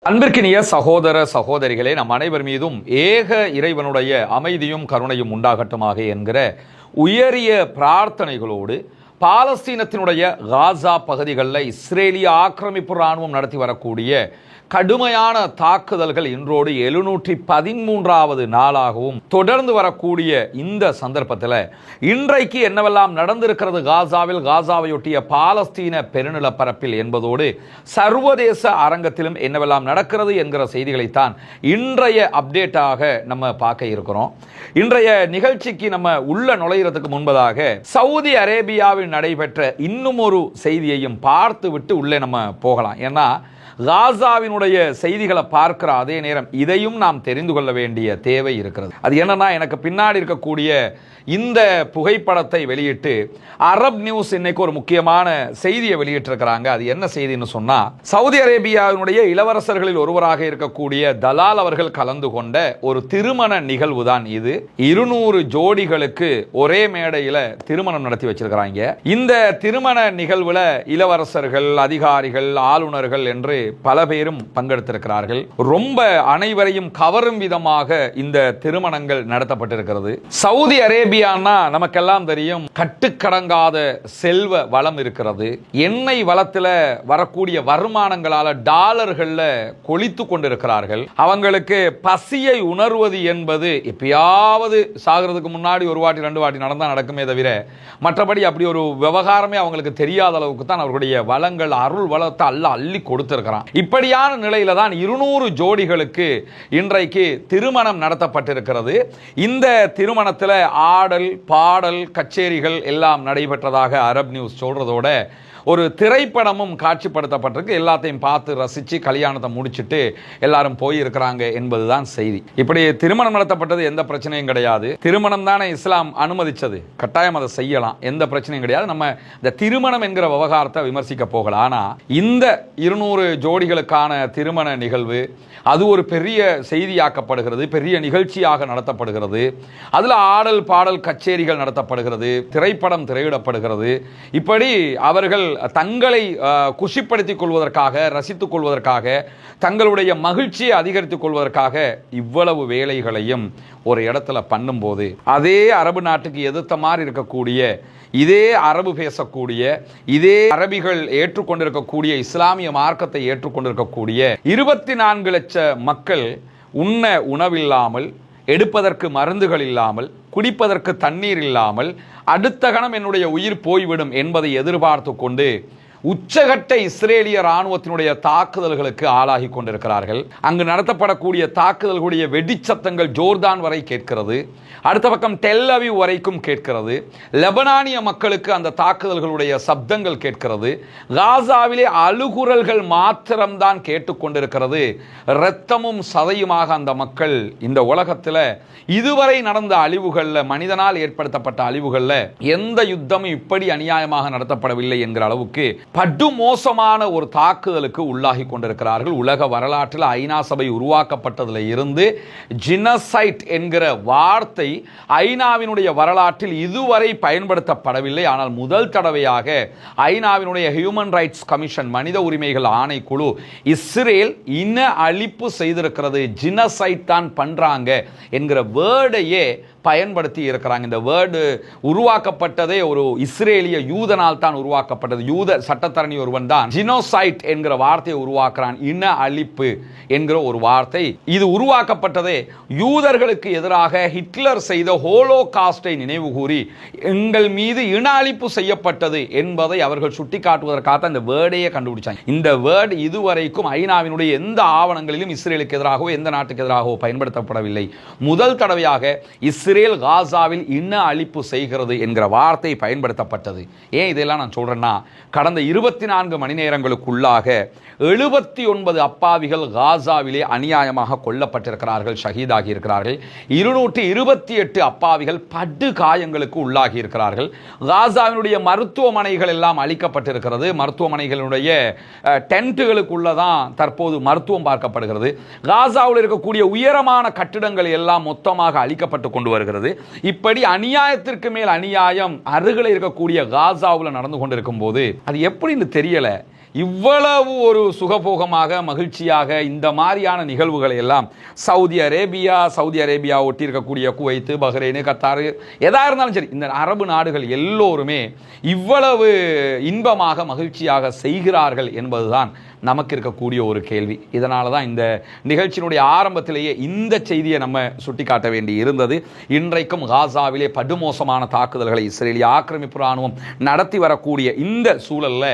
அன்பிற்கினிய சகோதர சகோதரிகளே, நம் அனைவர் மீதும் ஏக இறைவனுடைய அமைதியும் கருணையும் உண்டாகட்டுமாக என்கிற உயரிய பிரார்த்தனைகளோடு பாலஸ்தீனத்தினுடைய காசா பகுதிகளில் இஸ்ரேலிய ஆக்கிரமிப்பு இராணுவம் நடத்தி வரக்கூடிய கடுமையான தாக்குதல்கள் இன்றோடு 713வது நாளாகவும் தொடர்ந்து வரக்கூடிய இந்த சந்தர்ப்பத்தில் இன்றைக்கு என்னவெல்லாம் நடந்திருக்கிறது காசாவில், காசாவையொட்டிய பாலஸ்தீன பெருநிலப்பரப்பில் என்பதோடு சர்வதேச அரங்கத்திலும் என்னவெல்லாம் நடக்கிறது என்கிற செய்திகளைத்தான் இன்றைய அப்டேட்டாக நம்ம பார்க்க இருக்கிறோம். இன்றைய நிகழ்ச்சிக்கு நம்ம உள்ள நுழைகிறதுக்கு முன்பதாக சவுதி அரேபியாவில் நடைபெற்ற இன்னும் ஒரு செய்தியையும் பார்த்து விட்டு உள்ளே நம்ம போகலாம். ஏன்னா காசாவினுடைய செய்திகளை பார்க்கிற அதே நேரம் இதையும் நாம் தெரிந்து கொள்ள வேண்டிய தேவை இருக்கிறது. அது என்னன்னா, எனக்கு பின்னாடி இருக்கக்கூடிய இந்த புகைப்படத்தை வெளியிட்டு அரப் நியூஸ் இன்னைக்கு ஒரு முக்கியமான செய்தியை வெளியிட்டிருக்கிறாங்க. அது என்ன செய்தின்னு சொன்னா, சவுதி அரேபியாவினுடைய இளவரசர்களில் ஒருவராக இருக்கக்கூடிய தலால் அவர்கள் கலந்து கொண்ட ஒரு திருமண நிகழ்வு தான் இது. 200 ஜோடிகளுக்கு ஒரே மேடையில திருமணம் நடத்தி வச்சிருக்கிறாங்க. இந்த திருமண நிகழ்வுல இளவரசர்கள், அதிகாரிகள், ஆளுநர்கள் என்று பல பேரும் பங்கெடுத்திருக்கிறார்கள். ரொம்ப அனைவரையும் கவரும் விதமாக இந்த திருமணங்கள் நடத்தப்பட்டிருக்கிறது. சவுதி அரேபியானா நமக்கெல்லாம் தெரியும், கட்டுக்கடங்காத செல்வ வளம் இருக்கிறது. எண்ணெய் வளத்தில் வரக்கூடிய வருமானங்களால டாலர்கள்ல கொளித்து கொண்டிருக்கிறார்கள். அவங்களுக்கு பசியை உணர்வது என்பது எப்பயாவது சாகிறதுக்கு முன்னாடி ஒரு வாட்டி 2 வாட்டி நடந்தா நடக்குமே தவிர மற்றபடி அப்படி ஒரு விவகாரமே அவங்களுக்கு தெரியாத அளவுக்கு தான் அவர்களுடைய வளங்கள், அருள் வளத்தை அள்ளி கொடுத்திருக்கிறார். இப்படியான நிலையில தான் 200 ஜோடிகளுக்கு இன்றைக்கு திருமணம் நடத்தப்பட்டிருக்கிறது. இந்த திருமணத்தில் ஆடல், பாடல், கச்சேரிகள் எல்லாம் நடைபெற்றதாக அரப் நியூஸ் சொல்றதோட ஒரு திரைப்படமும் காட்சிப்படுத்தப்பட்டிருக்கு. எல்லாத்தையும் பார்த்து ரசித்து கல்யாணத்தை முடிச்சுட்டு எல்லாரும் போயிருக்கிறாங்க என்பதுதான் செய்தி. இப்படி திருமணம் நடத்தப்பட்டது எந்த பிரச்சனையும் கிடையாது. திருமணம் தானே இஸ்லாம் அனுமதிச்சது, கட்டாயம் அதை செய்யலாம், எந்த பிரச்சனையும் கிடையாது. நம்ம இந்த திருமணம் என்கிற விவகாரத்தை விமர்சிக்க போகலாம். ஆனால் இந்த 200 ஜோடிகளுக்கான திருமண நிகழ்வு அது ஒரு பெரிய செய்தியாக்கப்படுகிறது, பெரிய நிகழ்ச்சியாக நடத்தப்படுகிறது. அதில் ஆடல், பாடல், கச்சேரிகள் நடத்தப்படுகிறது, திரைப்படம் திரையிடப்படுகிறது. இப்படி அவர்கள் தங்களை குஷிப்படுத்திக் கொள்வதற்காக, ரசித்துக் கொள்வதற்காக, தங்களுடைய மகிழ்ச்சியை அதிகரித்துக் கொள்வதற்காக இவ்வளவு வேலைகளையும் ஒரு இடத்துல பண்ணும்போது, அதே அரபு நாட்டுக்கு எதிர்த்த மாதிரி இருக்கக்கூடிய, இதே அரபு பேசக்கூடிய, இதே அரபிகள் ஏற்றுக்கொண்டிருக்கக்கூடிய, இஸ்லாமிய மார்க்கத்தை ஏற்றுக்கொண்டிருக்கக்கூடிய 24 லட்சம் மக்கள் உண்ண உணவில்லாமல், எடுப்பதற்கு மருந்துகள் இல்லாமல், குடிப்பதற்கு தண்ணீர் இல்லாமல், அடுத்த கணம் என்னுடைய உயிர் போய்விடும் என்பதை எதிர்பார்த்து கொண்டு உச்சகட்ட இஸ்ரேலிய ராணுவத்தினுடைய தாக்குதல்களுக்கு ஆளாகி கொண்டிருக்கிறார்கள். அங்கு நடத்தப்படக்கூடிய தாக்குதல்களுடைய வெடிச்சத்தங்கள் ஜோர்தான் வரை கேட்கிறது. அடுத்த பக்கம் டெல் அவீவ் வரைக்கும் கேட்கிறது. லெபனானிய மக்களுக்கு அந்த தாக்குதல்களுடைய சப்தங்கள் கேட்கிறது. காசாவிலே அழுகுரல்கள் மாத்திரம்தான் கேட்டுக்கொண்டிருக்கிறது. இரத்தமும் சதையுமாக அந்த மக்கள் இந்த உலகத்தில் இதுவரை நடந்த அழிவுகள்ல, மனிதனால் ஏற்படுத்தப்பட்ட அழிவுகள்ல எந்த யுத்தமும் இப்படி அநியாயமாக நடத்தப்படவில்லை என்கிற அளவுக்கு படுமோசமான ஒரு தாக்குதலுக்கு உள்ளாகி கொண்டிருக்கிறார்கள். உலக வரலாற்றில் ஐநா சபை உருவாக்கப்பட்டதில் இருந்து ஜினசைட் என்கிற வார்த்தை ஐநாவினுடைய வரலாற்றில் இதுவரை பயன்படுத்தப்படவில்லை. ஆனால் முதல் தடவையாக ஐநாவினுடைய ஹியூமன் ரைட்ஸ் கமிஷன், மனித உரிமைகள் ஆணைக்குழு, இஸ்ரேல் இன அழிப்பு செய்திருக்கிறது, ஜினசைட் தான் பண்றாங்க என்கிற வேர்டையே பயன்படுத்தி இருக்கிறாங்க. இந்த வேர்டு உருவாக்கப்பட்டதே ஒரு இஸ்ரேலிய யூதனால் தான் உருவாக்கப்பட்டது. யூத சட்டத்தரணி ஒருவன் தான் ஜினோசைட் என்கிற வார்த்தையை உருவாக்குறான். இன அழிப்பு என்கிற ஒரு வார்த்தை. இது உருவாக்கப்பட்டதே யூதர்களுக்கு எதிராக ஹிட்லர் செய்த ஹோலோகாஸ்டை நினைவு கூறி எங்கள் மீது இன அழிப்பு செய்யப்பட்டது என்பதை அவர்கள் சுட்டிக்காட்டுவதற்காக இந்த வேர்டையே கண்டுபிடிச்சாங்க. இந்த வேர்டு இதுவரைக்கும் ஐநாவினுடைய எந்த ஆவணங்களிலும் இஸ்ரேலுக்கு எதிராகவோ எந்த நாட்டுக்கு எதிராகவோ பயன்படுத்தப்படவில்லை. முதல் தடவையாக இஸ்ரேல் காசாவில் இன அழிப்பு செய்கிறது என்கிற வார்த்தை பயன்படுத்தப்பட்டது. ஏன் இதெல்லாம் நான் சொல்றேன்னா, கடந்த 24 மணி நேரங்களுக்குள்ளாக 79 அப்பாவிகள் காசாவிலே அநியாயமாக கொல்லப்பட்டிருக்கிறார்கள், ஷஹீதாகி இருக்கிறார்கள். 228 அப்பாவிகள் படு காயங்களுக்கு உள்ளாகி இருக்கிறார்கள். காசாவினுடைய மருத்துவமனைகள் எல்லாம் அழிக்கப்பட்டிருக்கிறது. மருத்துவமனைகளுடைய டென்ட்டுகளுக்குள்ளதான் தற்போது மருத்துவம் பார்க்கப்படுகிறது. காசாவில் இருக்கக்கூடிய உயரமான கட்டிடங்கள் எல்லாம் மொத்தமாக அழிக்கப்பட்டு கொண்டு வருகிறது. இப்படி அநியாயத்திற்கு மேல் அநியாயம் அருகில் இருக்கக்கூடிய காசாவில் நடந்து கொண்டிருக்கும் போது அது எப்படின்னு தெரியல. இவ்வளவு ஒரு சுகபோகமாக மகிழ்ச்சியாக இந்த மாதிரியான நிகழ்வுகளை எல்லாம் சவுதி அரேபியா ஒட்டி இருக்கக்கூடிய குவைத்து, பஹ்ரைனு, கத்தார், எதா இருந்தாலும் சரி, இந்த அரபு நாடுகள் எல்லோருமே இவ்வளவு இன்பமாக மகிழ்ச்சியாக செய்கிறார்கள் என்பதுதான் நமக்கு இருக்கக்கூடிய ஒரு கேள்வி. இதனால தான் இந்த நிகழ்ச்சியினுடைய ஆரம்பத்திலேயே இந்த செய்தியை நம்ம சுட்டிக்காட்ட வேண்டி இருந்தது. இன்றைக்கும் காசாவிலே படுமோசமான தாக்குதல்களை இஸ்ரேலிய ஆக்கிரமிப்பு ராணுவம் நடத்தி வரக்கூடிய இந்த சூழல்ல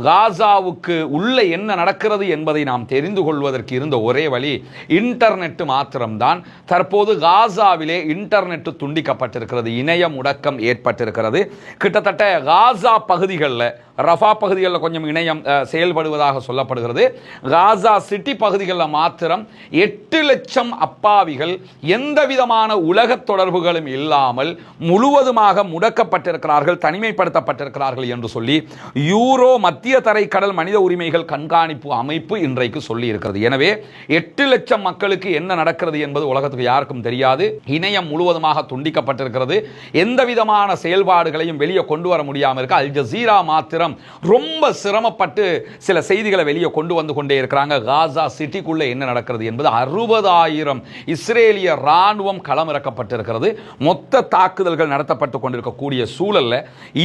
காசாவுக்கு உள்ள என்ன நடக்கிறது என்பதை நாம் தெரிந்து கொள்வதற்கு இருந்த ஒரே வழி இன்டர்நெட் மாத்திரம்தான். தற்போது காசாவிலே இன்டர்நெட் துண்டிக்கப்பட்டிருக்கிறது, இணைய முடக்கம் ஏற்பட்டிருக்கிறது. கிட்டத்தட்ட காசா பகுதிகளில், ரஃபா பகுதிகளில் கொஞ்சம் இணையம் செயல்படுவதாக சொல்லப்படுகிறது. காசா சிட்டி பகுதிகளில் மாத்திரம் 8 லட்சம் அப்பாவிகள் எந்த விதமான உலக தொடர்புகளும் இல்லாமல் முழுவதுமாக முடக்கப்பட்டிருக்கிறார்கள், தனிமைப்படுத்தப்பட்டிருக்கிறார்கள் என்று சொல்லி யூரோ மத்திய தரைக்கடல் மனித உரிமைகள் கண்காணிப்பு அமைப்பு இன்றைக்கு சொல்லி இருக்கிறது. எனவே 8 லட்சம் மக்களுக்கு என்ன நடக்கிறது என்பது உலகத்துக்கு யாருக்கும் தெரியாது. இணையம் முழுவதுமாக துண்டிக்கப்பட்டிருக்கிறது. எந்த விதமான செயல்பாடுகளையும் வெளியே கொண்டு வர முடியாமல் இருக்க அல் ஜசீரா மாத்திரம் ரொம்ப சிரமப்பட்டு சில செய்திகளை வெளியே கொண்டு வந்து கொண்டே இருக்கிறாங்க. காசா சிட்டிக்குள்ள என்ன நடக்கிறது என்பது 60,000 இஸ்ரேலிய ராணுவம் களமிறக்கப்பட்டிருக்கிறது. மொத்த தாக்குதல்கள் நடத்தப்பட்டு கொண்டிருக்கக்கூடிய சூழல்ல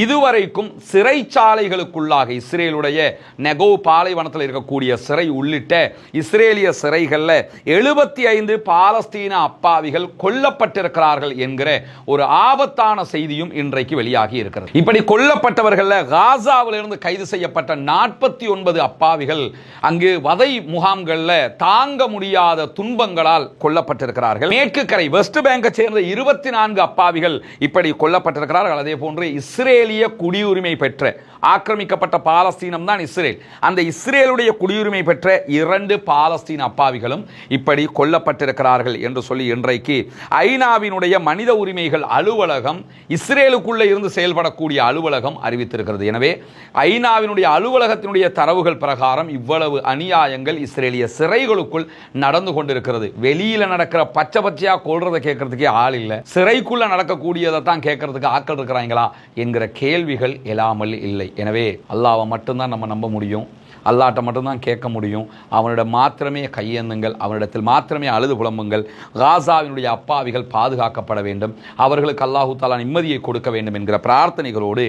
இதுவரைக்கும் சிறைச்சாலைகளுக்குள்ளாக இஸ்ரேலுடைய நெகோ பாலைவனத்தில் இருக்கக்கூடிய சிறை உள்ளிட்ட இஸ்ரேலிய சிறைகளில் 75 பாலஸ்தீன அப்பாவிகள் கொல்லப்பட்டிருக்கிறார்கள் என்கிற ஒரு ஆபத்தான செய்தியும் இன்றைக்கு வெளியாகி இருக்கிறது. இப்படி கொல்லப்பட்டவர்கள் காசாவில் இருந்து கைது செய்யப்பட்ட 49 அப்பாவிகள் அங்கு வதை முகாம்களில் தாங்க முடியாத துன்பங்களால் கொல்லப்பட்டிருக்கிறார்கள். மேற்கு கரை வெஸ்ட் பேங்கை சேர்ந்த 24 அப்பாவிகள் இப்படி கொல்லப்பட்டிருக்கிறார்கள். அதே போன்று இஸ்ரேலிய குடியுரிமை பெற்ற, ஆக்கிரமிக்கப்பட்ட பாலஸ்தீனம் தான் இஸ்ரேல், அந்த இஸ்ரேலுடைய குடியுரிமை பெற்ற 2 பாலஸ்தீன அப்பாவிகளும் இப்படி கொல்லப்பட்டிருக்கிறார்கள் என்று சொல்லி இன்றைக்கு ஐநாவினுடைய மனித உரிமைகள் அலுவலகம், இஸ்ரேலுக்குள்ள இருந்து செயல்படக்கூடிய அலுவலகம் அறிவித்திருக்கிறது. எனவே ஐநாவினுடைய அலுவலகத்தினுடைய தரவுகள் பிரகாரம் இவ்வளவு அநியாயங்கள் இஸ்ரேலிய சிறைகளுக்குள் நடந்து கொண்டிருக்கிறது. வெளியில நடக்கிற பச்சை பச்சையா கொள்றதை கேட்கறதுக்கே ஆள் இல்லை, சிறைக்குள்ள நடக்கக்கூடியதை தான் கேட்கறதுக்கு ஆட்கள் இருக்கிறாங்களா என்கிற கேள்விகள் எழாமல் இல்லை. எனவே அல்லாஹ்வை மட்டும்தான் நம்ம நம்ப முடியும், அல்லாஹ்ட்ட மட்டும்தான் கேட்க முடியும். அவனிடம் மாத்திரமே கையேந்துங்கள், அவனிடத்தில் மாத்திரமே அழுது புலம்புங்கள். காசாவினுடைய அப்பாவிகள் பாதுகாக்கப்பட வேண்டும், அவர்களுக்கு அல்லாஹு தஆலா நிம்மதியை கொடுக்க வேண்டும் என்கிற பிரார்த்தனைகளோடு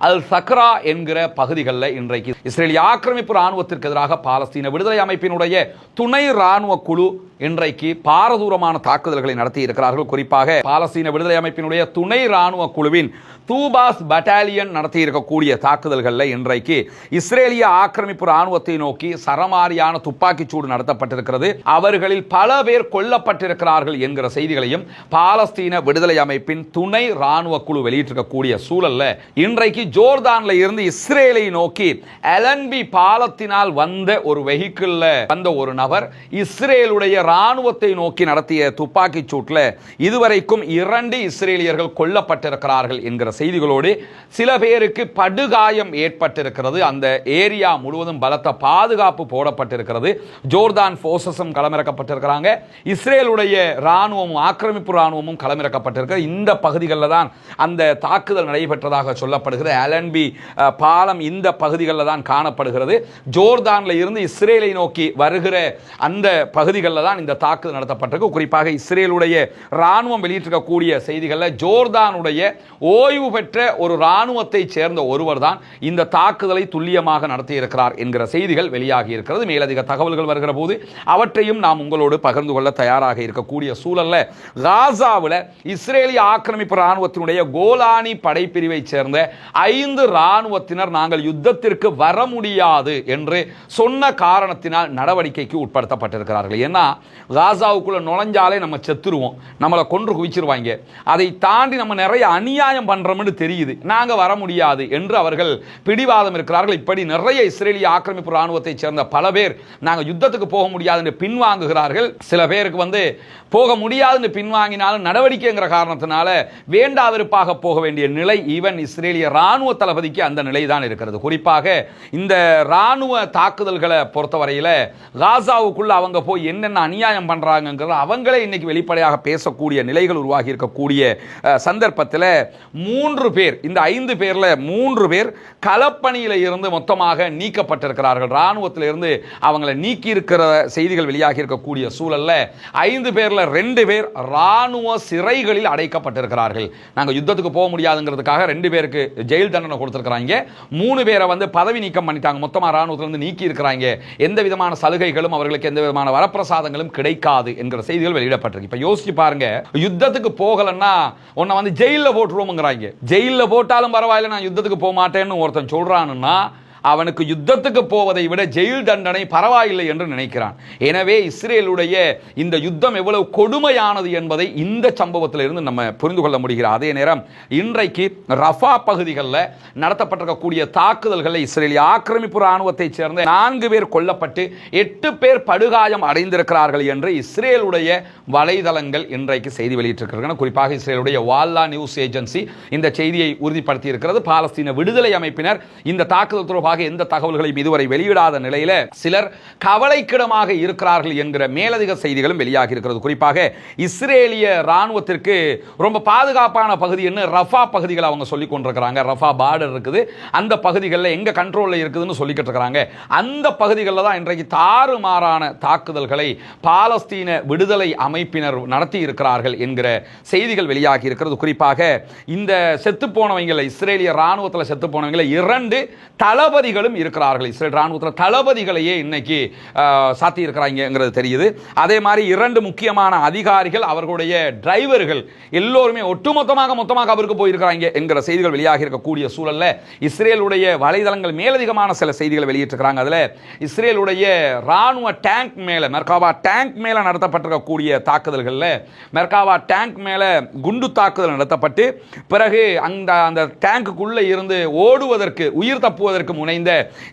அல் சக்ரா என்கிற பகுதிகளில் இன்றைக்கு இஸ்ரேலிய ஆக்கிரமிப்பு ராணுவத்திற்கு எதிராக பாலஸ்தீன விடுதலை அமைப்பினுடைய துணை ராணுவ குழு இன்றைக்கு பாரதூரமான தாக்குதல்களை நடத்தி இருக்கிறார்கள். குறிப்பாக பாலஸ்தீன விடுதலை அமைப்பினுடைய துணை ராணுவ குழுவின் தூபாஸ் பட்டாலியன் நடத்தி இருக்கக்கூடிய தாக்குதல்களில் இன்றைக்கு இஸ்ரேலிய ஆக்கிரமிப்பு ராணுவத்தை நோக்கி சரமாரியான துப்பாக்கிச் சூடு நடத்தப்பட்டிருக்கிறது. அவர்களில் பல பேர் கொல்லப்பட்டிருக்கிறார்கள் என்கிற செய்திகளையும் பாலஸ்தீன விடுதலை அமைப்பின் துணை ராணுவ குழு வெளியிட்டிருக்கக்கூடிய சூழல்ல இன்றைக்கு ஜோர்தான்ல இருந்து இஸ்ரேலை நோக்கி எலன்பி பாலத்தினால் வந்த ஒரு வெஹிக்கிள்ல வந்த ஒரு நபர் இஸ்ரேலுடைய ராணுவத்தை நோக்கி நடத்திய துப்பாக்கிச் சூட்டில் இதுவரைக்கும் 2 இஸ்ரேலியர்கள் கொல்லப்பட்டிருக்கிறார்கள் என்கிற செய்திகளோடு சில பேருக்கு படுகாயம் ஏற்பட்டிருக்கிறது. அந்த ஏரியா முழுவதும் பலத்த பாதுகாப்பு போடப்பட்டிருக்கிறது. ஜோர்தான் போர்சஸும் களமிறக்கப்பட்டிருக்கிறாங்க, இஸ்ரேலுடைய ராணுவமும் ஆக்கிரமிப்பு ராணுவமும் களமிறக்கப்பட்டிருக்கிறது. இந்த பகுதிகளில் தான் அந்த தாக்குதல் நடைபெற்றதாக சொல்லப்படுகிறது. அலன்பி பாலம் இந்த பகுதிகளில் தான் காணப்படுகிறது. ஜோர்தான்ல இருந்து இஸ்ரேலை நோக்கி வருகிற அந்த பகுதிகளில் தான் இந்த தாக்குதல் நடத்தப்பட்டிருக்கு. குறிப்பாக இஸ்ரேலுடைய ராணுவம் வெளியிட்டிருக்கக்கூடிய செய்திகளில் ஜோர்தானுடைய ஓய்வு பெற்ற ஒரு ராணுவத்தை சேர்ந்த ஒருவர் தான் இந்த தாக்குதலை துல்லியமாக நடத்தியிருக்கிறார் என்கிற செய்திகள் வெளியாகி இருக்கிறது. மேலதிக தகவல்கள் வருகிற போது அவற்றையும் நாம் உங்களோடு பகிர்ந்து கொள்ள தயாராக இருக்கக்கூடிய சூழல்ல காசாவில் இஸ்ரேலிய ஆக்கிரமிப்பு ராணுவத்தினுடைய கோலானி படைப்பிரிவை சேர்ந்த 5 ராணுவத்தினர் நாங்கள் யுத்தத்திற்கு வர முடியாது என்று சொன்ன காரணத்தினால் நடவடிக்கைக்கு உட்படுத்தப்பட்டிருக்கிறார்கள். ஏன்னா காசாவுக்குள்ள நுழைஞ்சாலே நம்ம செத்துருவோம், நம்மளை கொன்று குவிச்சிருவாங்க, அதை தாண்டி நம்ம நிறைய அநியாயம் பண்றோம்னு தெரியுது, நாங்க வர முடியாது என்று அவர்கள் பிடிவாதம் இருக்கிறார்கள். இப்படி நிறைய இஸ்ரேலிய ஆக்கிரமிப்பு ராணுவத்தை சேர்ந்த பல பேர் நாங்கள் யுத்தத்துக்கு போக முடியாது என்று பின்வாங்குகிறார்கள். சில பேருக்கு போக முடியாது பின்வாங்கினாலும் நடவடிக்கைங்கிற காரணத்தினால வேண்டாவிருப்பாக போக வேண்டிய நிலை ஈவன் இஸ்ரேலிய ராணுவ தளபதிக்கு அந்த நிலை தான் இருக்கிறது. குறிப்பாக இந்த ராணுவ தாக்குதல்களை பொறுத்தவரையில் காசாவுக்குள்ள அவங்க போய் என்னென்ன அநியாயம் பண்றாங்கிறது அவங்களே இன்னைக்கு வெளிப்படையாக பேசக்கூடிய நிலைகள் உருவாகி இருக்கக்கூடிய சந்தர்ப்பத்தில் 3 பேர், இந்த 5 பேர்ல 3 பேர் களப்பணியில இருந்து மொத்தமாக நீக்கப்பட்டிருக்கிறார்கள். ராணுவத்தில் இருந்து அவங்களை நீக்கி இருக்கிற செய்திகள் வெளியாகி இருக்கக்கூடிய சூழல்ல 5 பேர்ல 2 பேர் ராணுவ சிறைகளில் அடைக்கப்பட்டிருக்கிறார்கள். நாங்கள் யுத்தத்துக்கு போக முடியாதுங்கிறதுக்காக 2 பேருக்கு ஜெயில் தண்டனை கொடுத்திருக்கிறாங்க. 3 பேரை பதவி நீக்கம் பண்ணிட்டாங்க. மொத்தமாக ராணுவத்திலிருந்து நீக்கி இருக்கிறாங்க. எந்த விதமான சலுகைகளும் அவர்களுக்கு எந்த விதமான வரப்பிரசாதங்களும் கிடைக்காது என்கிற செய்திகள் வெளியிடப்பட்டிருக்கு. இப்ப யோசிச்சு பாருங்க, யுத்தத்துக்கு போகலன்னா உன்னை ஜெயில போட்டுருவோம்ங்கிறாங்க. ஜெயில போட்டாலும் பரவாயில்ல, நான் யுத்தத்துக்கு போக மாட்டேன்னு ஒருத்தன் சொல்றானுன்னா அவனுக்கு யுத்தத்துக்கு போவதை விட ஜெயில் தண்டனை பரவாயில்லை என்று நினைக்கிறான். எனவே இஸ்ரேலுடைய இந்த யுத்தம் எவ்வளவு கொடுமையானது என்பதை இந்த சம்பவத்தில் இருந்து நம்ம புரிந்து கொள்ள முடிகிறது. அதே நேரம் இன்றைக்கு ரஃபா பகுதிகளில் நடத்தப்பட்டிருக்கக்கூடிய தாக்குதல்களில் இஸ்ரேலிய ஆக்கிரமிப்பு ராணுவத்தைச் சேர்ந்த 4 பேர் கொல்லப்பட்டு 8 பேர் படுகாயம் அடைந்திருக்கிறார்கள் என்று இஸ்ரேலுடைய வலைதளங்கள் இன்றைக்கு செய்தி வெளியிட்டிருக்கிறார்கள். குறிப்பாக இஸ்ரேலுடைய வால்லா நியூஸ் ஏஜென்சி இந்த செய்தியை உறுதிப்படுத்தி இருக்கிறது. பாலஸ்தீன விடுதலை அமைப்பினர் இந்த தாக்குதல் தொடர்பாக எந்த தகவல்களையும் இதுவரை வெளியிடாத நிலையில சிலர் கவலைக்கிடமாக இருக்கிறார்கள் என்கிற மேலதிக செய்திகளும் வெளியாகி இருக்கிறது. குறிப்பாக இஸ்ரேலிய ராணுவத்திற்கு ரொம்ப பாதுகாப்பான பகுதி என்ன ரஃபா பகுதிகள் அவங்க சொல்லிக் கொண்டிருக்கிறாங்க. ரஃபா பார்டர் இருக்குது, அந்த பகுதிகளில் எங்க கண்ட்ரோல்ல இருக்குதுன்னு சொல்லிக்கிட்டு இருக்காங்க. அந்த பகுதிகளில் தான் இன்றைக்கு தாறுமாறான தாக்குதல்களை பாலஸ்தீன விடுதலை அமைப்பினர் நடத்தி இருக்கிறார்கள் என்கிற செய்திகள் வெளியாகி இருக்கிறது. குறிப்பாக இந்த செத்து போனவங்களை, இஸ்ரேலிய ராணுவத்தில் செத்து போனவங்களை 2 தளபதிகளும் இருக்கிறார்கள். இஸ்ரேல் ராணுவத்தில் தளபதிகளையே இன்னைக்கு சாத்தி இருக்கிறாங்கிறது தெரியுது. அதே மாதிரி 2 முக்கியமான அதிகாரிகள், அவர்களுடைய டிரைவர்கள் எல்லோருமே மொத்தமாக அவருக்கு போயிருக்கிறாங்க என்கிற செய்திகள் வெளியாகி இருக்கக்கூடிய சூழல்ல இஸ்ரேலுடைய வலைதளங்கள் மேலதிகமான சில செய்திகளை வெளியிட்டிருக்கிறாங்க. அதுல இஸ்ரேலுடைய ராணுவ டேங்க் மேல, மெர்காவா டேங்க் மேல நடத்தப்பட்டிருக்கக்கூடிய தாக்குதல்கள்ல மெர்காவா டேங்க் மேல குண்டு தாக்குதல் நடத்தப்பட்டு பிறகு அந்த டேங்குக்குள்ள இருந்து ஓடுவதற்கு, உயிர் தப்புவதற்கு முனைந்த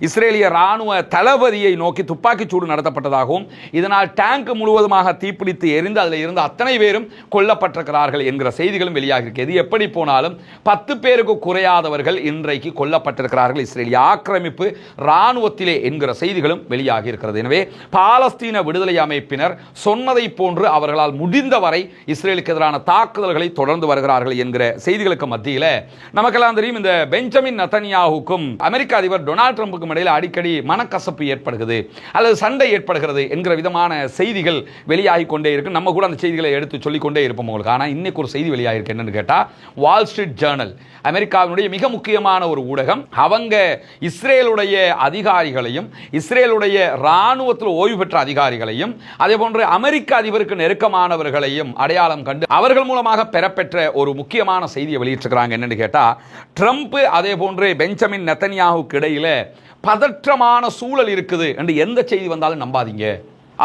இஸ்ரேலிய ராணுவ தளபதியை நோக்கி துப்பாக்கி சூடு நடத்தப்பட்டதாகவும் இதனால் டேங்க் முழுவதுமாக தீப்பிடித்து எரிந்து அதில் இருந்த அத்தனை பேரும் கொல்லப்பட்டிருக்கிறார்கள் என்கிற செய்திகளும் வெளியாகி இருக்கு. எது எப்படி போனாலும் 10 பேருக்கு குறையாதவர்கள் இன்றைக்கு கொல்லப்பட்டிருக்கிறார்கள் இஸ்ரேலிய ஆக்கிரமிப்பு ராணுவத்திலே என்கிற செய்திகளும் வெளியாகி இருக்கிறது. எனவே பாலஸ்தீன விடுதலை அமைப்பினர் சொன்னதை போன்று அவர்களால் முடிந்தவரை இஸ்ரேலுக்கு எதிரான தாக்குதல்களை தொடர்ந்து வருகிறார்கள் என்கிற செய்திகளுக்கு மத்தியில் நமக்கெல்லாம் தெரியும், இந்த பெஞ்சமின் நெதன்யாஹுக்கும் அமெரிக்க அதிபர் டொனால்ட் ட்ரம்புக்கும் இடையில் அடிக்கடி மனக்கசப்பு ஏற்படுகிறது அல்லது சண்டை ஏற்படுகிறது என்கிற விதமான செய்திகள் வெளியாகி கொண்டே இருக்கு. நம்ம கூட அந்த செய்திகளை எடுத்து சொல்லிக் கொண்டே இருப்போம் உங்களுக்கு. ஆனால் இன்னைக்கு ஒரு செய்தி வெளியாகிருக்கு. என்னன்னு கேட்டா, வால் ஸ்ட்ரீட் ஜேர்னல், அமெரிக்காவினுடைய மிக முக்கியமான ஒரு ஊடகம், அவங்க இஸ்ரேலுடைய அதிகாரிகளையும் இஸ்ரேலுடைய ராணுவத்தில் ஓய்வு பெற்ற அதிகாரிகளையும் அதே போன்று அமெரிக்க அதிபருக்கு நெருக்கமானவர்களையும் அடையாளம் கண்டு அவர்கள் மூலமாக பெறப்பெற்ற ஒரு முக்கியமான செய்தியை வெளியிட்டிருக்கிறாங்க. என்னன்னு கேட்டா, ட்ரம்ப் அதே போன்று பெஞ்சமின் நெதன்யாஹுக்கு இடையில பதற்றமான சூழல் இருக்குது என்று எந்த செய்தி வந்தாலும் நம்பாதீங்க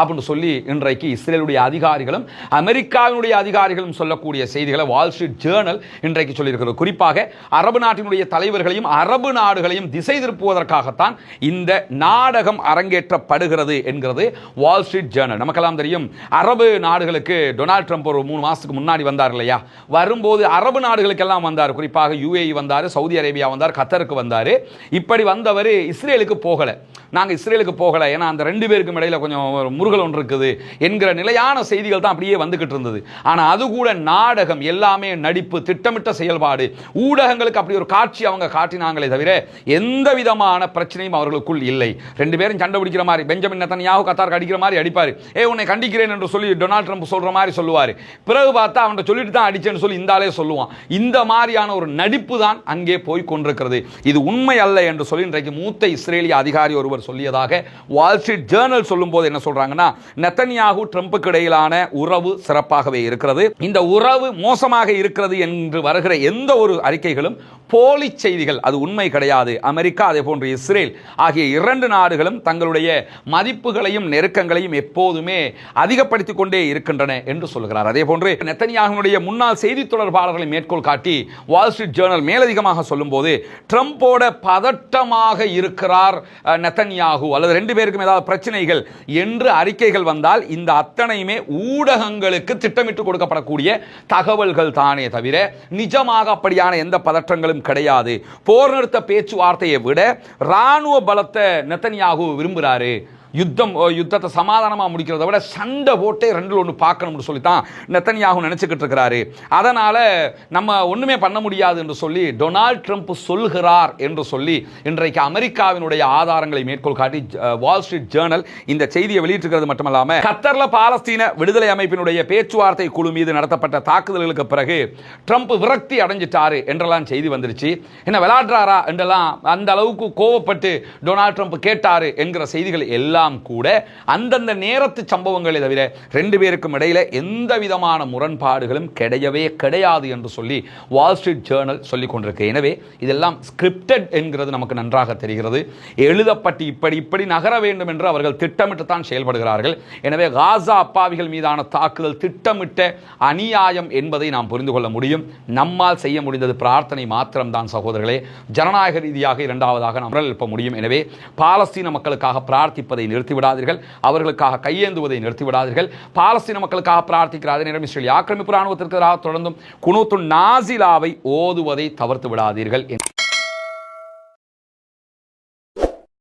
அப்படின்னு சொல்லி இன்றைக்கு இஸ்ரேலுடைய அதிகாரிகளும் அமெரிக்காவினுடைய அதிகாரிகளும் சொல்லக்கூடிய செய்திகளை வால் ஸ்ட்ரீட் ஜேர்னல் இன்றைக்கு சொல்லியிருக்கிறது. குறிப்பாக அரபு நாட்டினுடைய தலைவர்களையும் அரபு நாடுகளையும் திசை திருப்புவதற்காகத்தான் இந்த நாடகம் அரங்கேற்றப்படுகிறது என்கிறது வால் ஸ்ட்ரீட் ஜேர்னல். நமக்கெல்லாம் தெரியும், அரபு நாடுகளுக்கு டொனால்ட் ட்ரம்ப் ஒரு 3 மாசத்துக்கு முன்னாடி வந்தார் இல்லையா? வரும்போது அரபு நாடுகளுக்கெல்லாம் வந்தார். குறிப்பாக UAE வந்தார், சவுதி அரேபியா வந்தார், கத்தருக்கு வந்தார். இப்படி வந்தவர் இஸ்ரேலுக்கு போகல. நாங்கள் இஸ்ரேலுக்கு போகல, ஏன்னா அந்த 2 பேருக்கும் இடையில கொஞ்சம் முருகல் ஒன்று இருக்குது என்கிற நிலையான செய்திகள் தான் அப்படியே வந்துகிட்டு இருந்தது. ஆனால் அது கூட நாடகம், எல்லாமே நடிப்பு, திட்டமிட்ட செயல்பாடு. ஊடகங்களுக்கு அப்படி ஒரு காட்சி அவங்க காட்டினாங்களே தவிர எந்த விதமான பிரச்சனையும் அவர்களுக்குள் இல்லை. 2 பேரும் சண்டை பிடிக்கிற மாதிரி, பெஞ்சமின் நெதன்யாஹு கத்தாருக்கு அடிக்கிற மாதிரி அடிப்பார். உன்னை கண்டிக்கிறேன் என்று சொல்லி டொனால்ட் ட்ரம்ப் சொல்ற மாதிரி சொல்லுவார். பிறகு பார்த்தா அவன் சொல்லிட்டு தான் அடிச்சேன்னு சொல்லி இந்தாலே சொல்லுவான். இந்த மாதிரியான ஒரு நடிப்பு தான் அங்கே போய் கொண்டிருக்கிறது. இது உண்மை அல்ல என்று சொல்லி இன்றைக்கு மூத்த இஸ்ரேலிய அதிகாரி ஒருவர் சொல்லியதாக வால் ஸ்ட்ரீட் ஜேர்னல் சொல்லும் போது என்ன சொல்றாங்கன்னா, நெதன்யாஹு ட்ரம்புக்கு இடையிலான உறவு சிறப்பாகவே இருக்கிறது. இந்த உறவு மோசமாக இருக்கிறது என்று வருகிற எந்த ஒரு அறிக்கைகளும் போலி செய்திகள், அது உண்மை கிடையாது. அமெரிக்கா அதே போன்று இஸ்ரேல் ஆகிய 2 நாடுகளும் தங்களுடைய மதிப்புகளையும் நெருக்கங்களையும் எப்போதுமே அதிகப்படுத்திக் கொண்டே இருக்கின்றன என்று சொல்கிறார். அதே போன்று நெதன்யாஹுவினுடைய முன்னாள் செய்தி தொடர்பாளர்களை மேற்கோள் காட்டி வால் ஸ்ட்ரீட் ஜேர்னல் மேலதிகமாக சொல்லும் போது, ட்ரம்போட பதட்டமாக இருக்கிறார் நெதன்யாஹு அல்லது 2 பேருக்கும் ஏதாவது பிரச்சனைகள் என்று அறிக்கைகள் வந்தால் இந்த அத்தனையுமே ஊடகங்களுக்கு திட்டமிட்டு கொடுக்கப்படக்கூடிய தகவல்கள் தானே தவிர நிஜமாக அப்படியான எந்த பதற்றங்களும் கிடையாது. போர் நிறுத்த பேச்சுவார்த்தையை விட ராணுவ பலத்தை நெதன்யாஹு விரும்புகிறாரு. யுத்தத்தை சமாதானமாக முடிக்கிறத விட சண்டை போட்டே ரெண்டில் ஒன்று பார்க்கணும்னு சொல்லி தான் நெத்தன்யாகு நினச்சிக்கிட்டு இருக்கிறாரு. அதனால் நம்ம ஒன்றுமே பண்ண முடியாது என்று சொல்லி டொனால்ட் ட்ரம்ப் சொல்கிறார் என்று சொல்லி இன்றைக்கு அமெரிக்காவினுடைய ஆதாரங்களை மேற்கோள் காட்டி வால் ஸ்ட்ரீட் ஜேர்னல் இந்த செய்தியை வெளியிட்டிருக்கிறது மட்டுமல்லாமல் கத்தர்ல பாலஸ்தீன விடுதலை அமைப்பினுடைய பேச்சுவார்த்தை குழு மீது நடத்தப்பட்ட தாக்குதல்களுக்கு பிறகு ட்ரம்ப் விரக்தி அடைஞ்சிட்டாரு என்றெல்லாம் செய்தி வந்துருச்சு. என்ன விளையாடுறாரா என்றெல்லாம் அந்த அளவுக்கு கோவப்பட்டு டொனால்ட் ட்ரம்ப் கேட்டாரு என்கிற செய்திகள் எல்லாம் கூட அந்தந்த நேரத்து சம்பவங்களை தவிர ரெண்டு பேருக்கும் இடையில எந்த விதமான முரண்பாடுகளும் கிடையவே கிடையாது என்று சொல்லி வால் ஸ்ட்ரீட் ஜேர்னல் சொல்லிக் கொண்டிருக்கு. எனவே இதெல்லாம் ஸ்கிரிப்டட் என்கிறது நமக்கு நன்றாக தெரிகிறது. எழுதப்பட்டு இப்படி நகர வேண்டும் என்று அவர்கள் திட்டமிட்டு தான் செயல்படுகிறார்கள். எனவே காசா அப்பாவிகள் மீதான தாக்குதல் திட்டமிட்ட அநியாயம் என்பதை நாம் புரிந்து கொள்ள முடியும். நம்மால் செய்ய முடிந்தது பிரார்த்தனை மாத்திரம்தான் சகோதரர்களே. ஜனநாயக ரீதியாக இரண்டாவதாக நாம் குரல் எழுப்ப முடியும். எனவே பாலஸ்தீன மக்களுக்காக பிரார்த்திப்பதை நிறுத்திவிடாதீர்கள், அவர்களுக்காக கையேந்துவதை நிறுத்திவிடாதீர்கள். பாலஸ்தீன மக்களுக்காக பிரார்த்திக்கிற அதே நேரம் இஸ்ரேல் ஆக்கிரமிப்பு ராணுவத்திற்கு தொடர்ந்தும் குனூத்துன் நாசிலாவை ஓதுவதை தவிர்த்து விடாதீர்கள்.